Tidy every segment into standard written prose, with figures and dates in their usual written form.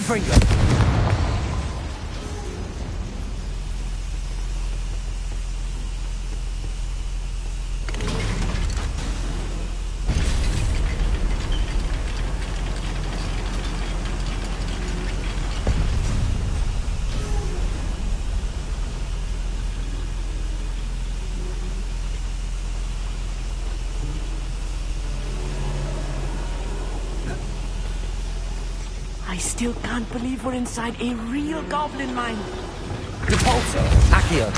Confringo! I still can't believe we're inside a real goblin mine. Repulsor! Accio!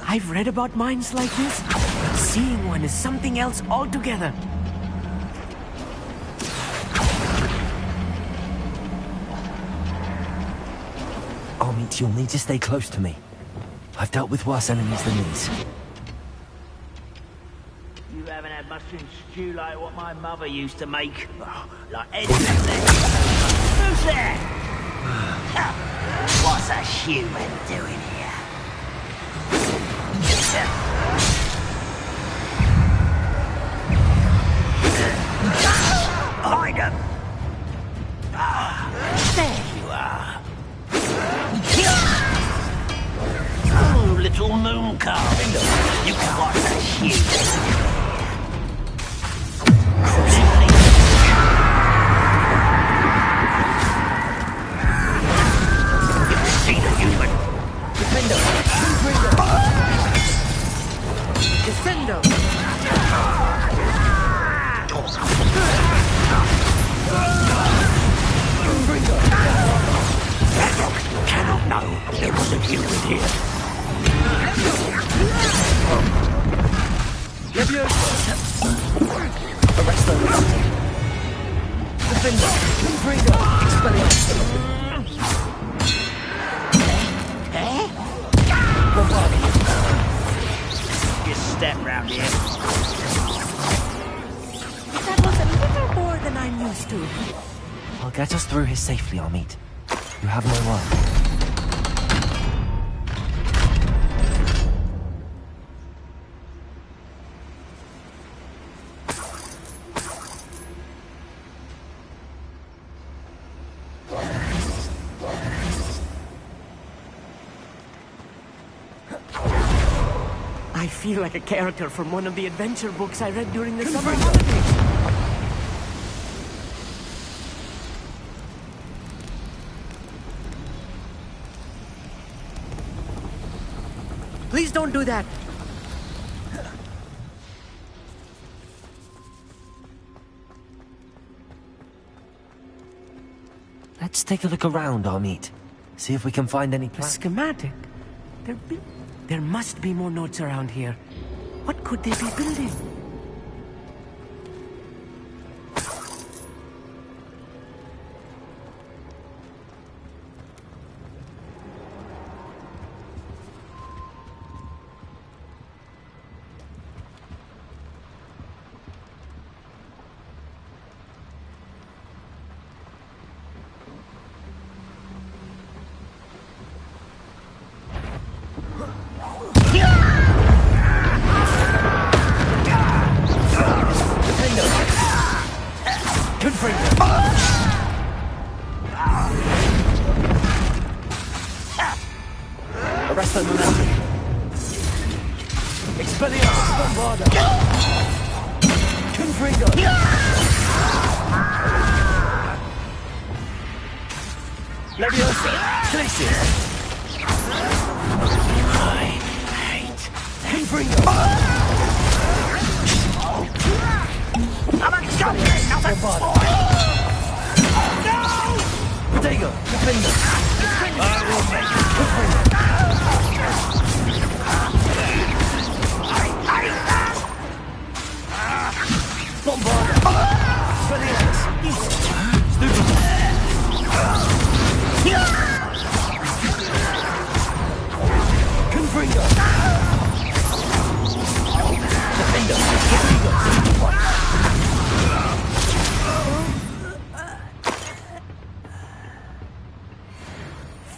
I've read about mines like this, but seeing one is something else altogether. Amit, you'll need to stay close to me. I've dealt with worse enemies than these. You haven't had mushroom stew like what my mother used to make. Oh, like Ed Who's there? What's a human doing here? Find him! There you are. Oh, little moon calf. You can watch that human. See the human. Defendo! Defendo! Cannot know there was a human here. Leviosa! Arresto! Defendo! Confringo! Expelliarmus! Eh? Just step round here. That was a little more than I'm used to. I'll get us through here safely, Amit. You have my word. I feel like a character from one of the adventure books I read during the summer holidays. Please don't do that. Let's take a look around, Amit. See if we can find any A plans. schematic? There must be more notes around here. What could they be building? Arresto momentum. Expelliarmus Bombarda. Confringo. Leviosa. Glacius. I hate Confringo. I'm a goblin, not a boy! No! Protego. Defender. I will make you. Confringo. Bombarda. Expelliarmus. Stupid. Confringo. Defender. Protego.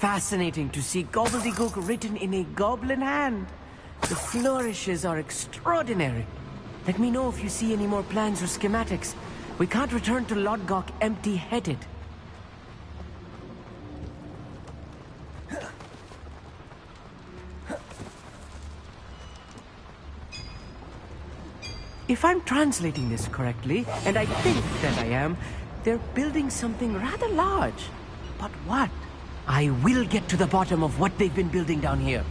fascinating to see gobbledygook written in a goblin hand. The flourishes are extraordinary. Let me know if you see any more plans or schematics. We can't return to Lodgok empty-headed. If I'm translating this correctly, and I think that I am, they're building something rather large. But what? I will get to the bottom of what they've been building down here.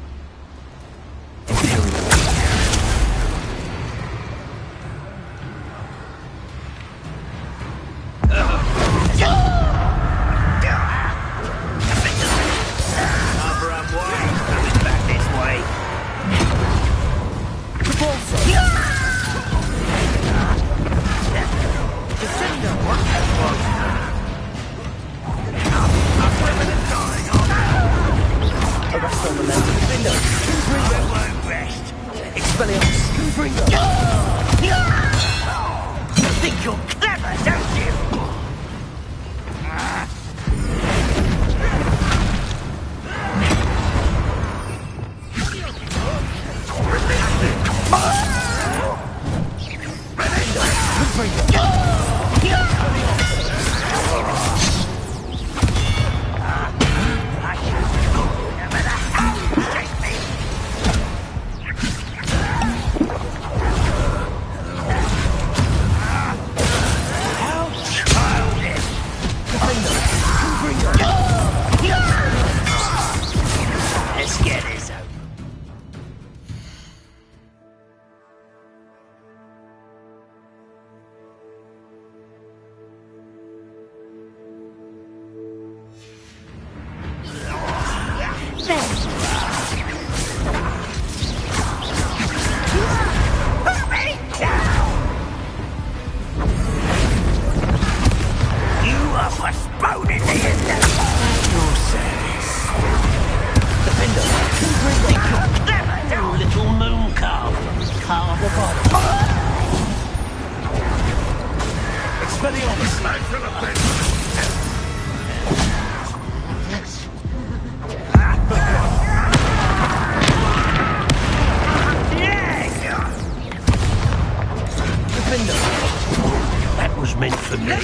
That was meant for me.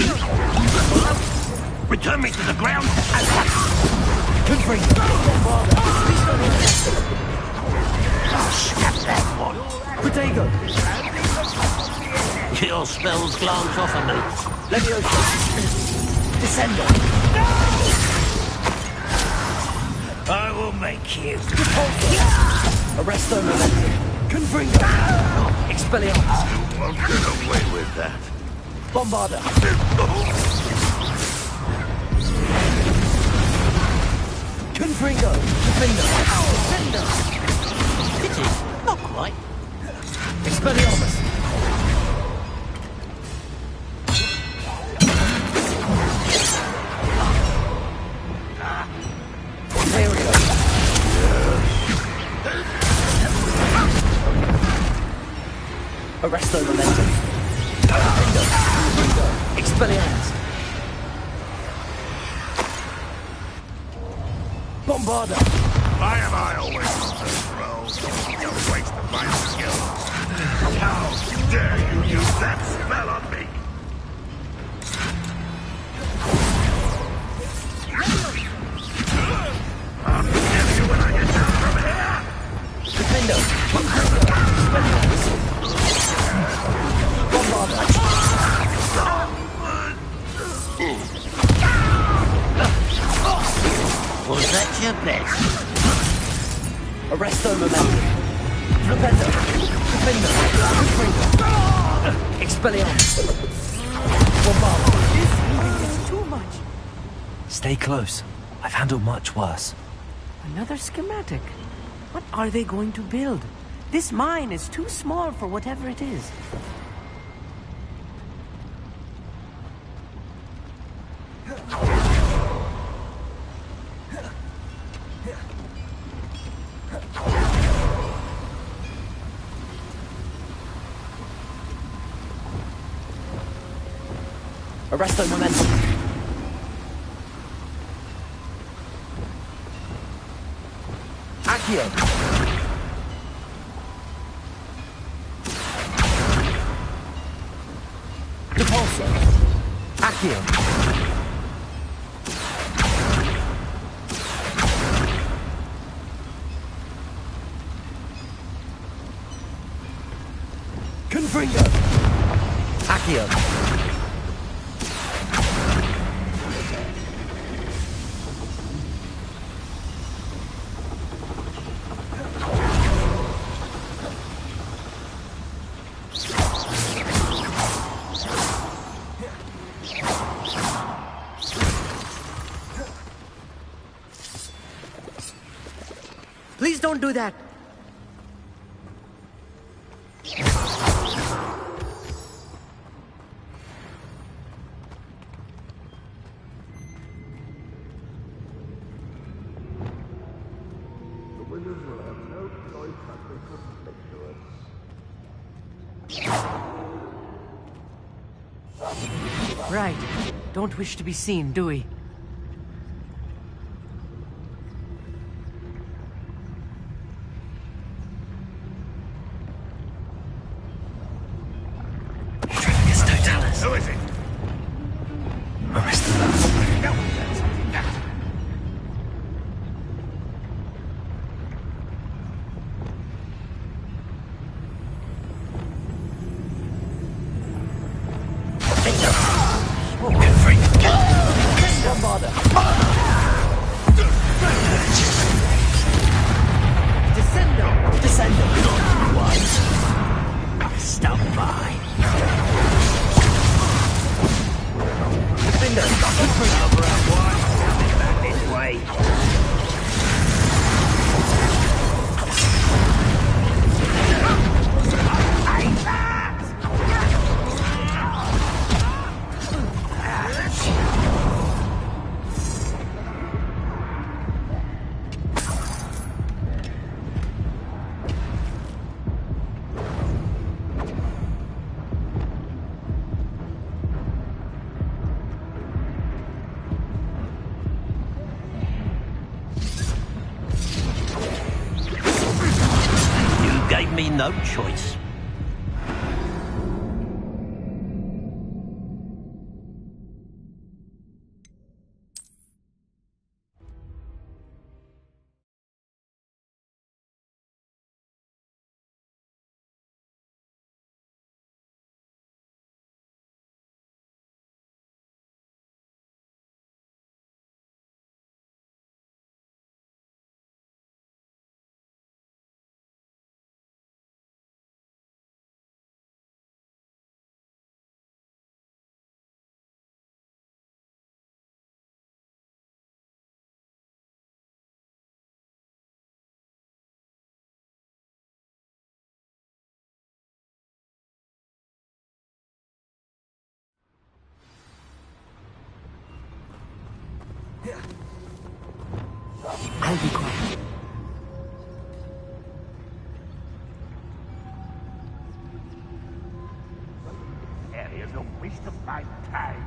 Return me to the ground. Snap that one. Protego! Your spells glance off of me. Leviosa! Descendo! I will make you. Arresto Momentum! Confringo! Expelliarmus! You won't get away with that. Bombarda! Confringo! Defendo! Defendo! Pity, not quite. Expelliarmus! Ontario! Arresto Momentum! Defendo! Expelliarmus! Bombarda! Why am I always on the roll? Don't waste my skill. How dare you use that spell on me? I'll forgive you when I get down from here. Defendo! Expelliarmus! Bombarda! Was that your best? Arresto Momentum! Flipendo! Defendo! Confringo! Expelliarmus! Bombarda! This even is too much! Stay close. I've handled much worse. Another schematic. What are they going to build? This mine is too small for whatever it is. Arresto Momentum. Accio. Repulsor. Accio. Confringo. Accio. Please don't do that. Right. Don't wish to be seen, do we? Who is it? Arrest the us. Don't bother. Descendo! Descendo. Once. Stop by. Defender. Over at one, coming back this way. You gave me no choice. I'll be quiet. Area's a waste of my time.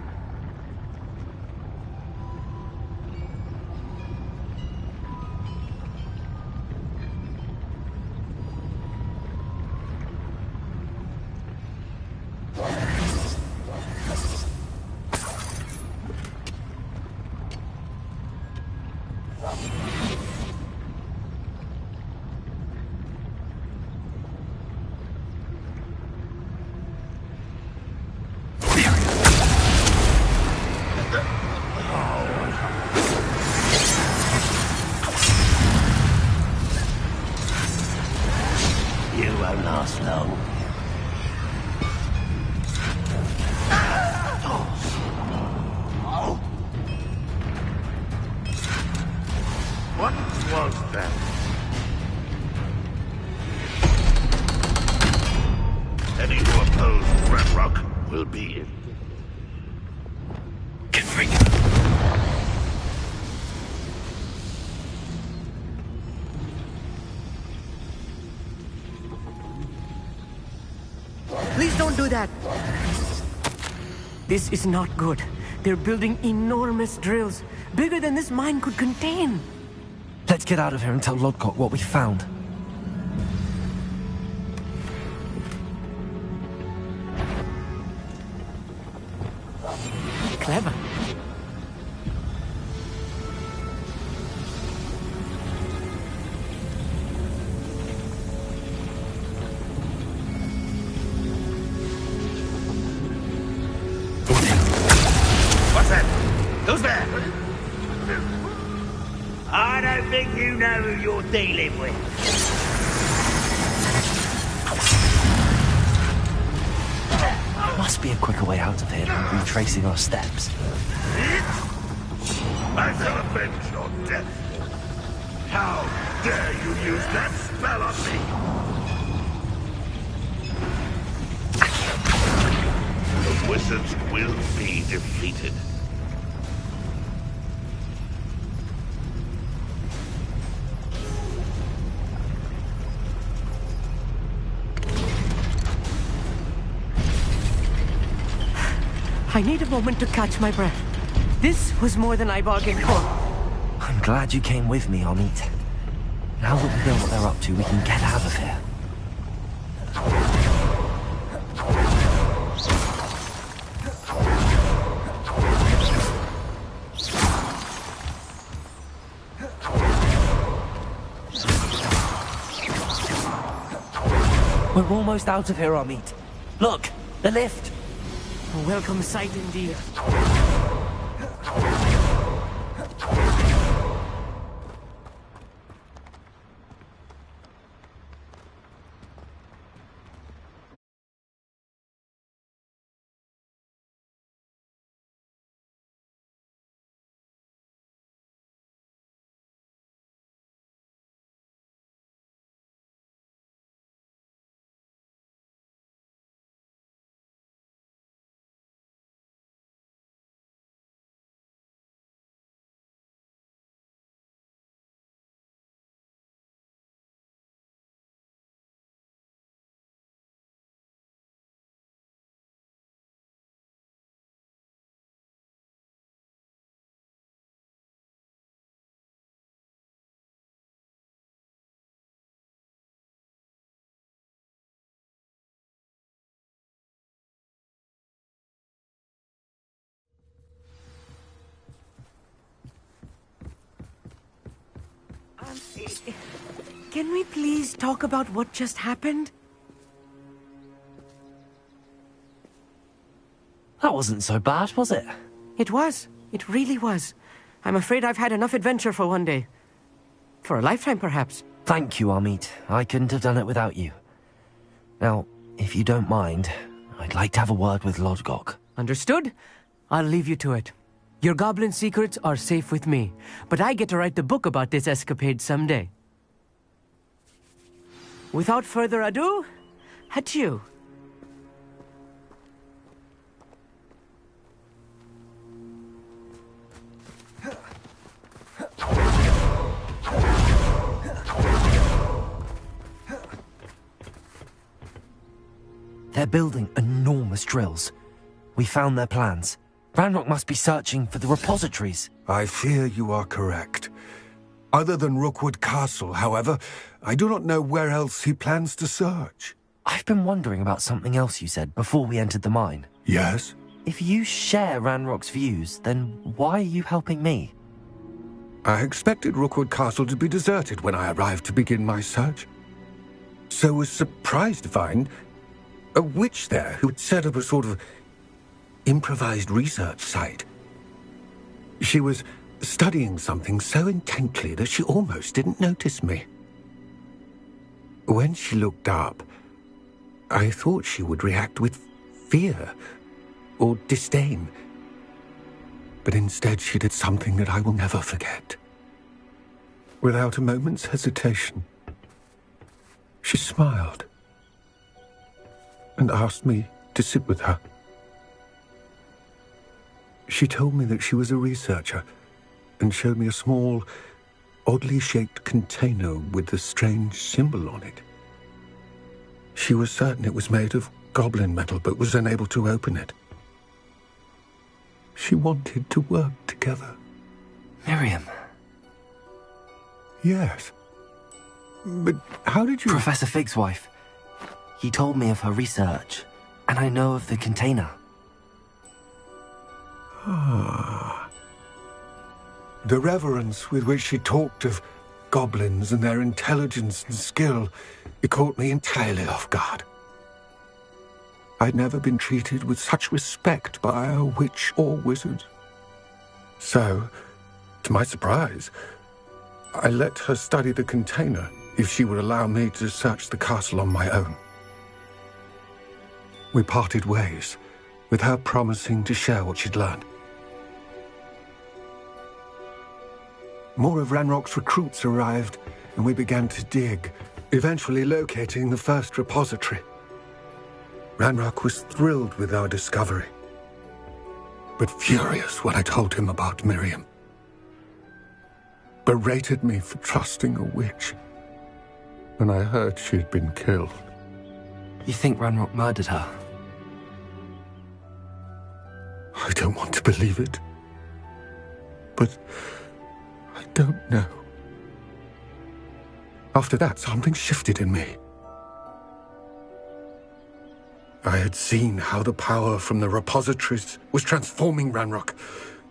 You won't last long. What was that? Any who oppose Ramrock will be in. Confringo. Please don't do that. This is not good. They're building enormous drills, bigger than this mine could contain. Let's get out of here and tell Lodgok what we found. Clever. What's that? Who's there? I don't think you know who you're dealing with. Must be a quicker way out of here than retracing our steps. I shall avenge your death. How dare you use that spell on me? The wizards will be defeated. I need a moment to catch my breath. This was more than I bargained for. I'm glad you came with me, Amit. Now that we know what they're up to, we can get out of here. We're almost out of here, Amit. Look, the lift. A welcome sight indeed. Can we please talk about what just happened? That wasn't so bad, was it? It was. It really was. I'm afraid I've had enough adventure for one day. For a lifetime, perhaps. Thank you, Amit. I couldn't have done it without you. Now, if you don't mind, I'd like to have a word with Lodgok. Understood? I'll leave you to it. Your goblin secrets are safe with me, but I get to write the book about this escapade someday. Without further ado, adieu. They're building enormous drills. We found their plans. Ranrock must be searching for the repositories. I fear you are correct. Other than Rookwood Castle, however, I do not know where else he plans to search. I've been wondering about something else you said before we entered the mine. Yes? If you share Ranrock's views, then why are you helping me? I expected Rookwood Castle to be deserted when I arrived to begin my search. So was surprised to find a witch there who had set up a sort of improvised research site. She was studying something so intently that she almost didn't notice me. When she looked up, I thought she would react with fear or disdain. But instead she did something that I will never forget. Without a moment's hesitation, she smiled and asked me to sit with her. She told me that she was a researcher and showed me a small, oddly shaped container with a strange symbol on it. She was certain it was made of goblin metal, but was unable to open it. She wanted to work together. Miriam. Yes. But how did you... Professor Fig's wife. He told me of her research, and I know of the container. Ah. The reverence with which she talked of goblins and their intelligence and skill, it caught me entirely off guard. I'd never been treated with such respect by a witch or wizard. So, to my surprise, I let her study the container if she would allow me to search the castle on my own. We parted ways, with her promising to share what she'd learned. More of Ranrock's recruits arrived, and we began to dig, eventually locating the first repository. Ranrock was thrilled with our discovery, but furious when I told him about Miriam. Berated me for trusting a witch, and I heard she'd been killed. You think Ranrock murdered her? I don't want to believe it, but I don't know. After that, something shifted in me. I had seen how the power from the repositories was transforming Ranrock,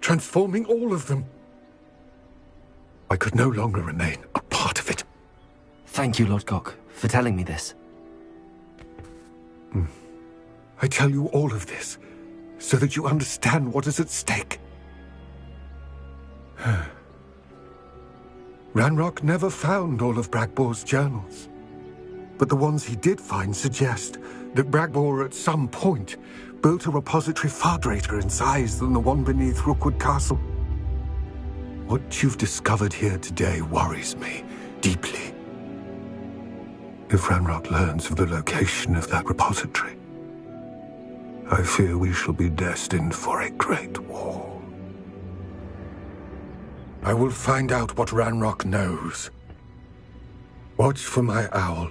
transforming all of them. I could no longer remain a part of it. Thank you, Lord Gok, for telling me this. I tell you all of this so that you understand what is at stake. Ranrock never found all of Bragbor's journals, but the ones he did find suggest that Bragbor at some point built a repository far greater in size than the one beneath Rookwood Castle. What you've discovered here today worries me deeply. If Ranrock learns of the location of that repository, I fear we shall be destined for a great war. I will find out what Ranrock knows. Watch for my owl.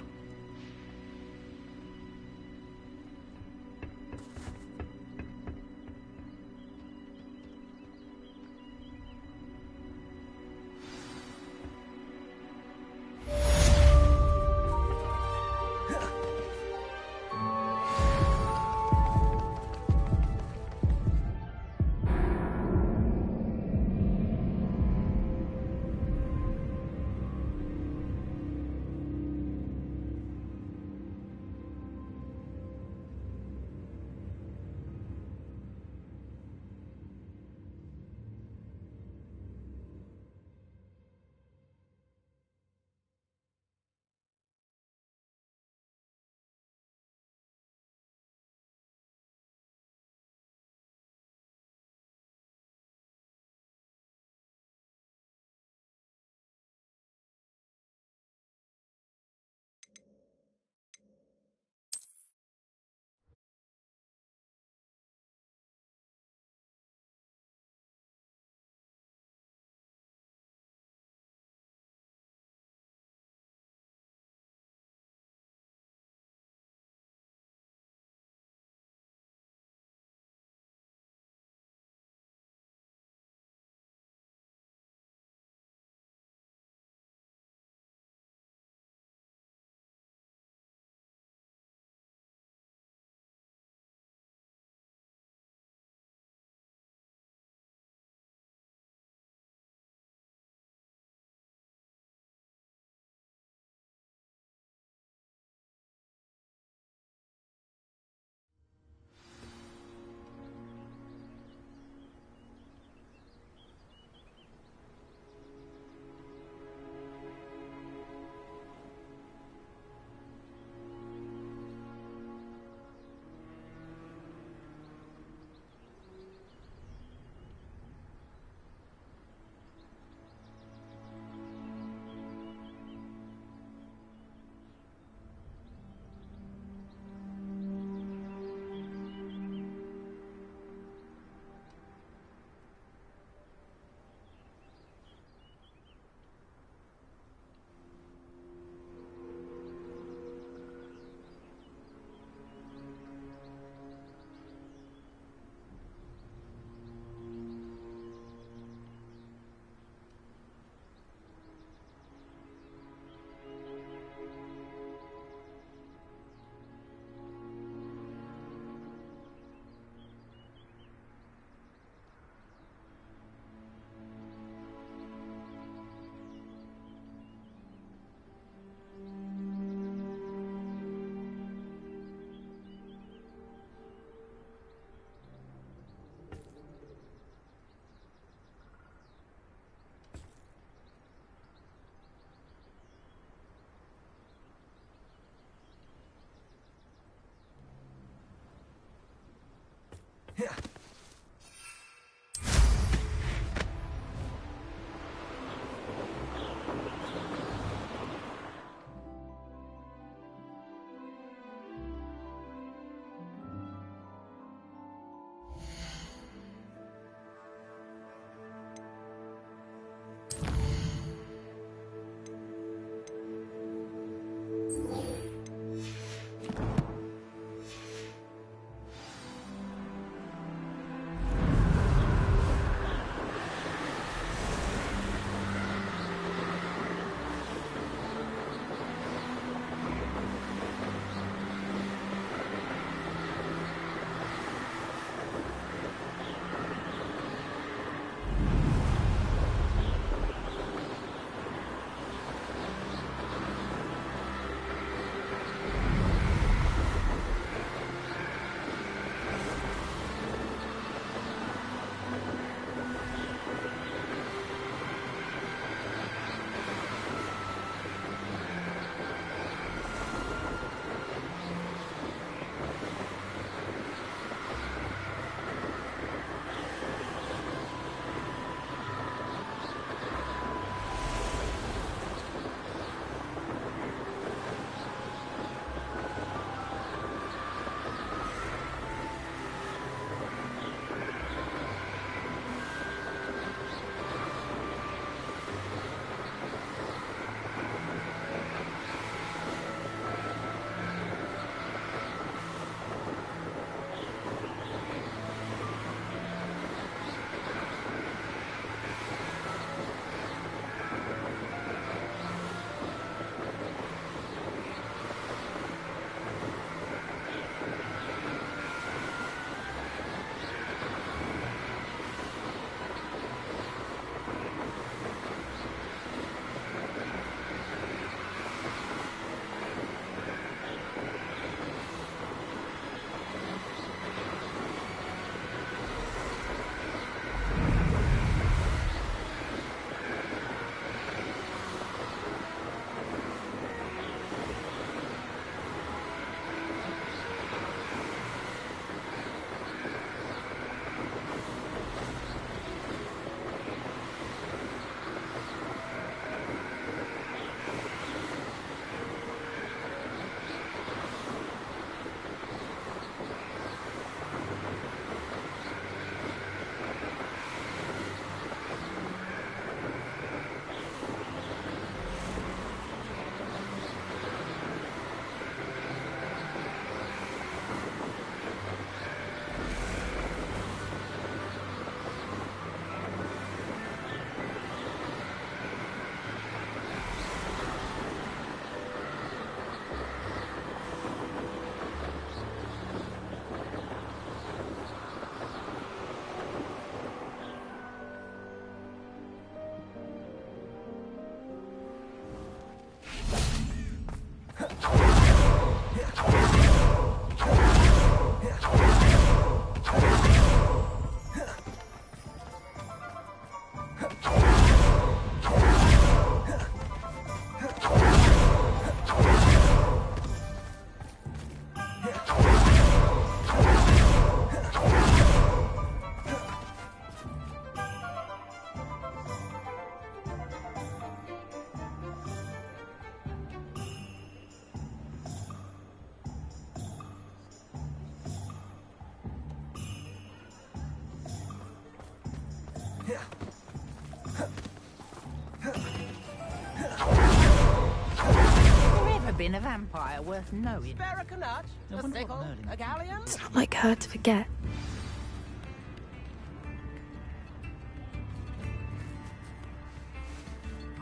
Ever been a vampire worth knowing? Barracanut, a sickle, a galleon. It's not like her to forget.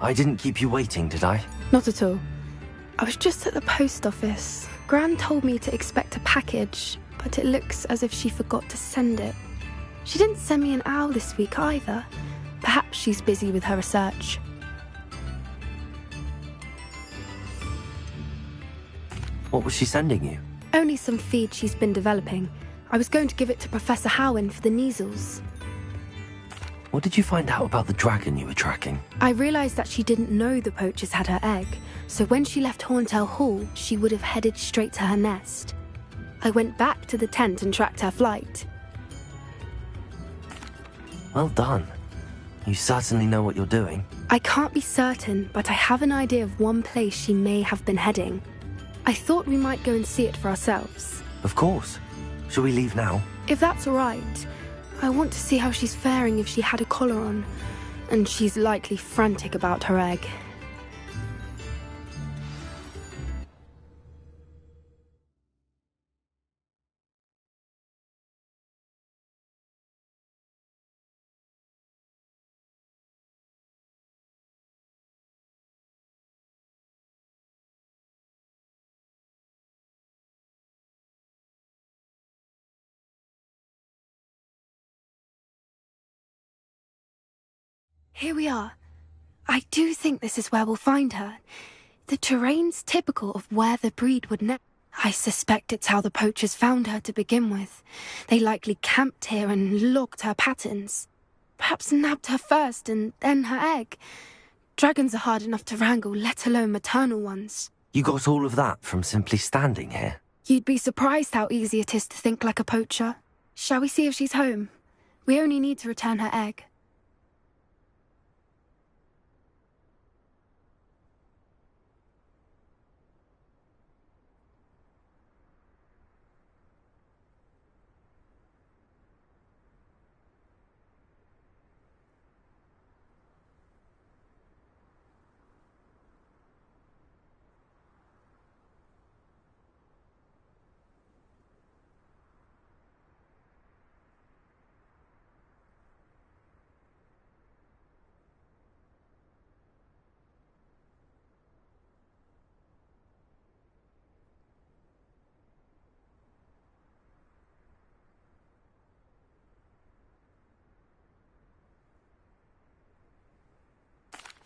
I didn't keep you waiting, did I? Not at all. I was just at the post office. Gran told me to expect a package, but it looks as if she forgot to send it. She didn't send me an owl this week either. Perhaps she's busy with her research. What was she sending you? Only some feed she's been developing. I was going to give it to Professor Howen for the measles. What did you find out about the dragon you were tracking? I realised that she didn't know the poachers had her egg, so when she left Horntail Hall, she would have headed straight to her nest. I went back to the tent and tracked her flight. Well done. You certainly know what you're doing. I can't be certain, but I have an idea of one place she may have been heading. I thought we might go and see it for ourselves. Of course. Shall we leave now? If that's all right. I want to see how she's faring if she had a collar on. And she's likely frantic about her egg. Here we are. I do think this is where we'll find her. The terrain's typical of where the breed would nest. I suspect it's how the poachers found her to begin with. They likely camped here and logged her patterns. Perhaps nabbed her first and then her egg. Dragons are hard enough to wrangle, let alone maternal ones. You got all of that from simply standing here? You'd be surprised how easy it is to think like a poacher. Shall we see if she's home? We only need to return her egg.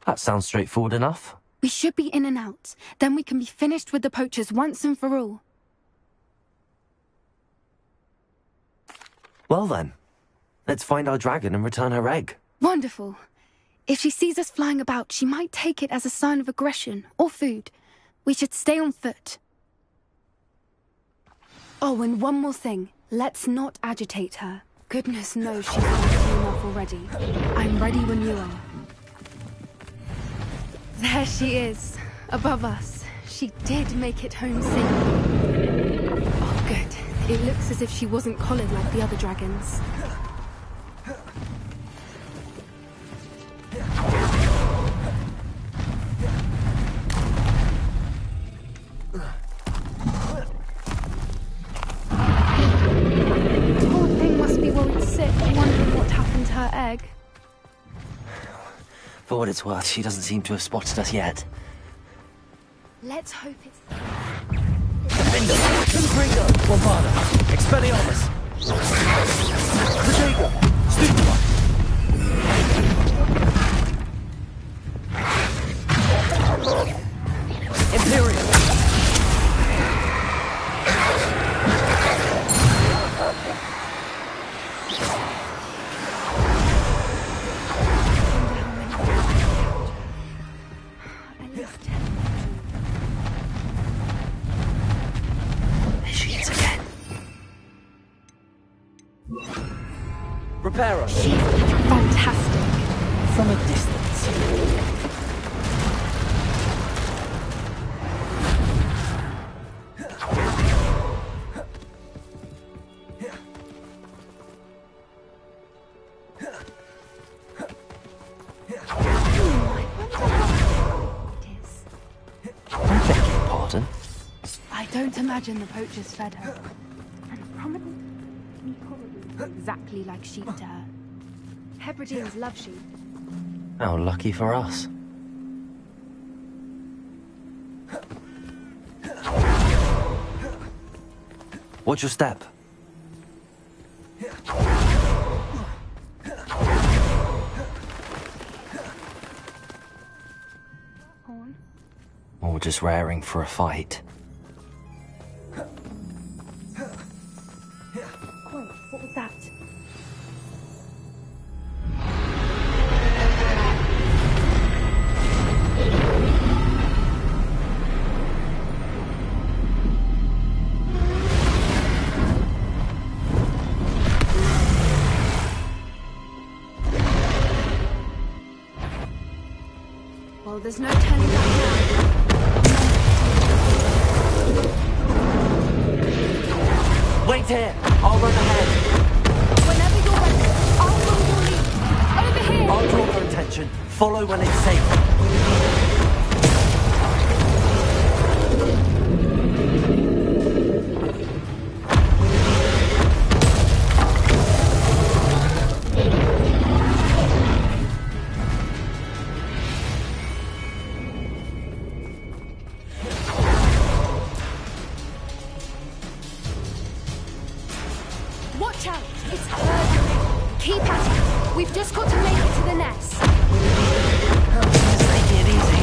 That sounds straightforward enough. We should be in and out. Then we can be finished with the poachers once and for all. Well then, let's find our dragon and return her egg. Wonderful. If she sees us flying about, she might take it as a sign of aggression or food. We should stay on foot. Oh, and one more thing. Let's not agitate her. Goodness knows she's not enough already. I'm ready when you are. There she is, above us. She did make it home safe. Oh, good. It looks as if she wasn't collared like the other dragons. Poor thing must be worried sick, wondering what happened to her egg. For what it's worth, she doesn't seem to have spotted us yet. Let's hope it's... Defender! Confringo! Bombada! Expelliarmus! Protego! Stupor! Imperial! Reparo. She's fantastic. From a distance. I don't imagine the poachers fed her. And probably exactly like sheep to her. Hebrideans love sheep. How lucky for us. Watch your step. Horn. Or just raring for a fight. Wait, what was that? Well, there's no turning back now. Wait here! I'll run ahead. Whenever you're ready, I'll follow your lead. Over here! I'll draw their attention. Follow when it's safe. Watch out! It's urgent. Keep at it. We've just got to make it to the nest. Just take it easy.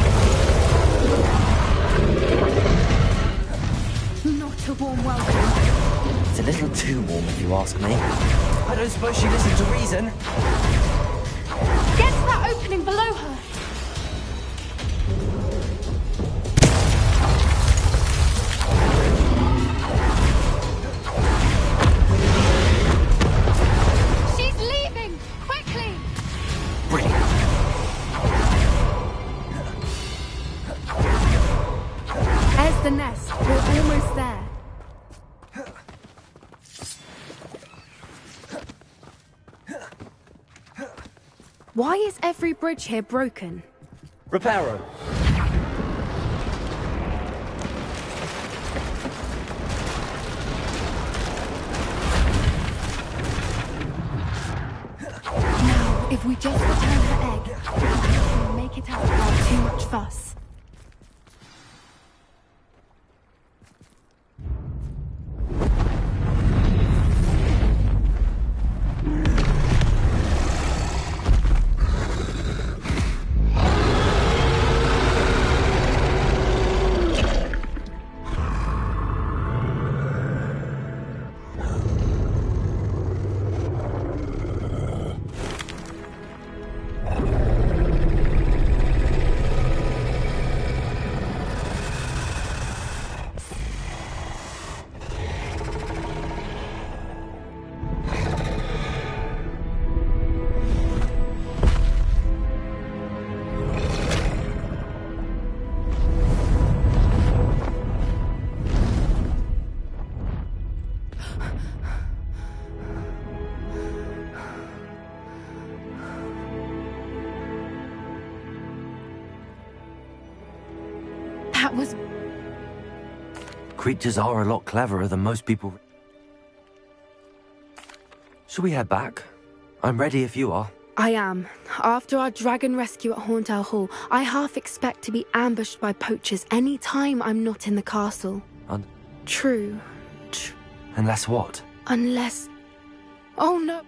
Not a warm welcome. It's a little too warm if you ask me. I don't suppose she listened to reason. Get to that opening below her. She's leaving! Quickly! Brilliant. There's the nest. We're almost there. Why is every bridge here broken? Reparo. Now, if we just return her egg, we can hopefully make it out without too much fuss. That was... Creatures are a lot cleverer than most people. Shall we head back? I'm ready if you are. I am. After our dragon rescue at Hauntow Hall, I half expect to be ambushed by poachers any time I'm not in the castle. True. Unless what? Unless... Oh no.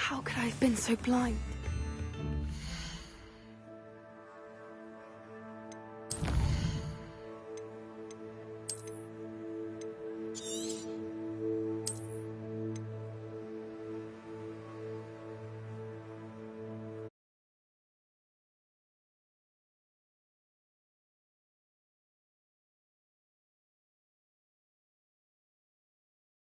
How could I have been so blind?